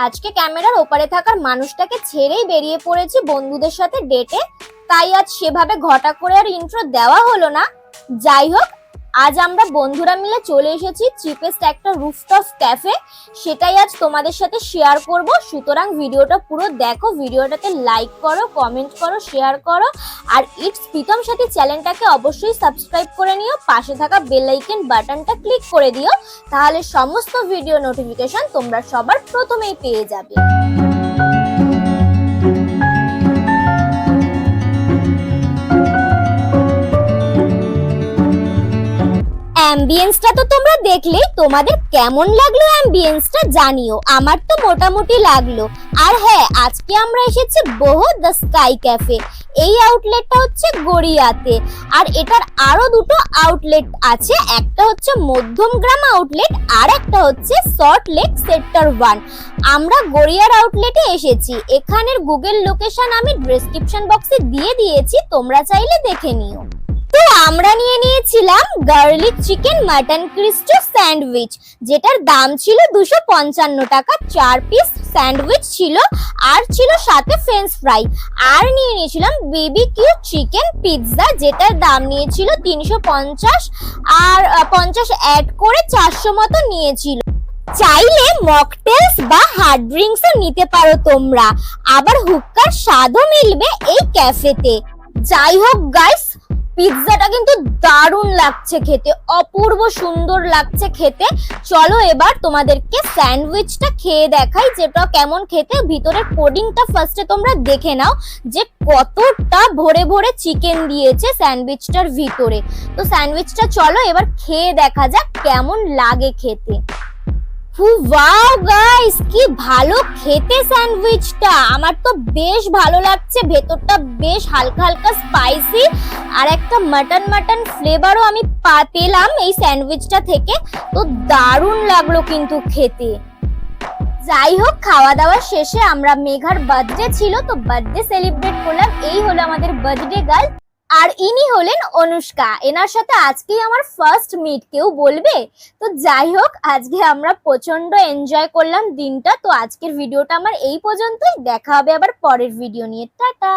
আজকে ক্যামেরার ওপারে থাকার মানুষটাকে ছেড়েই বেরিয়ে পড়েছি বন্ধুদের সাথে ডেটে। তাই আজ সেভাবে ঘটা করে আর ইন্ট্রো দেওয়া হলো না। যাই হোক, আজ আমরা বন্ধুরা মিলে চলে এসেছি চিপেস্ট একটা রুফটপ ক্যাফে। সেটাই আজ তোমাদের সাথে শেয়ার করব। সুতরাং ভিডিওটা পুরো দেখো, ভিডিওটাতে লাইক করো, কমেন্ট করো, শেয়ার করো। আর ইটস প্রীতম সাথী চ্যানেলটাকে অবশ্যই সাবস্ক্রাইব করে নিও, পাশে থাকা বেল আইকন বাটনটা ক্লিক করে দিও, তাহলে সমস্ত ভিডিও নোটিফিকেশন তোমরা সবার প্রথমেই পেয়ে যাবে। অ্যাম্বিয়েন্সটা তো তোমরা দেখলেই, তোমাদের কেমন লাগলো অ্যাম্বিয়েন্সটা জানিও। আমার তো মোটামুটি লাগলো। আর হ্যাঁ, আজকে আমরা এসেছি বোহো দ্য স্কাই ক্যাফে। এই আউটলেটটা হচ্ছে গড়িয়াতে, আর এটার আরো দুটো আউটলেট আছে। একটা হচ্ছে মধ্যমগ্রাম আউটলেট, আর একটা হচ্ছে সল্ট লেক সেক্টর 1। আমরা গড়িয়ার আউটলেটে এসেছি। এখানের গুগল লোকেশন আমি ডেসক্রিপশন বক্সে দিয়ে দিয়েছি, তোমরা চাইলে দেখে নিও। তো আমরা নিয়ে নিয়েছিলাম garlic chicken mutton Christo sandwich, যেটার দাম ছিল 255 টাকা। 4 পিস স্যান্ডউইচ ছিল, আর ছিল সাথে ফ্রেঞ্চ ফ্রাই। আর নিয়ে নিয়েছিলাম বিবিকিউ চিকেন পিৎজা, যেটার দাম নিয়েছিল 350, আর 50 অ্যাড করে 400 মতো নিয়েছিল। চাইলে মকটেলস বা হার্ড ড্রিঙ্কসও নিতে পারো তোমরা, আবার হুক্কার স্বাদও মিলবে এই ক্যাফেতে। যাই হোক গাইস, পিৎজাটা কিন্তু দারুণ লাগছে খেতে, অপূর্ব সুন্দর লাগছে খেতে। চলো এবার তোমাদেরকে স্যান্ডউইচটা খেয়ে দেখাই, যেটা কেমন খেতে। ভিতরের কোডিংটা ফার্স্টে তোমরা দেখে নাও, যে কতটা ভরে ভরে চিকেন দিয়েছে স্যান্ডউইচটার ভিতরে। তো স্যান্ডউইচটা চলো এবার খেয়ে দেখা যাক কেমন লাগে খেতে। ওয়াও গাইস, কি ভালো খেতে স্যান্ডউইচটা। আমার তো বেশ ভালো লাগছে, ভেতরটা বেশ হালকা হালকা স্পাইসি, আর একটা মাটন ফ্লেভারও আমি পেলাম এই স্যান্ডউইচটা থেকে। তো দারুণ লাগলো কিন্তু খেতে। যাই হোক, খাওয়া দাওয়া শেষে আমরা মেঘার বার্থডে ছিল, তো বার্থডে সেলিব্রেট করলাম। এই হলো আমাদের বার্থডে গার্ল, আর ইনি হলেন অনুষ্কা। এনার সাথে আজকেই আমার ফার্স্ট মিট, কেউ বলবে। তো যাই হোক, আজকে আমরা প্রচন্ড এনজয় করলাম দিনটা। তো আজকের ভিডিওটা আমার এই পর্যন্তই, দেখা হবে আবার পরের ভিডিও নিয়ে। টাটা।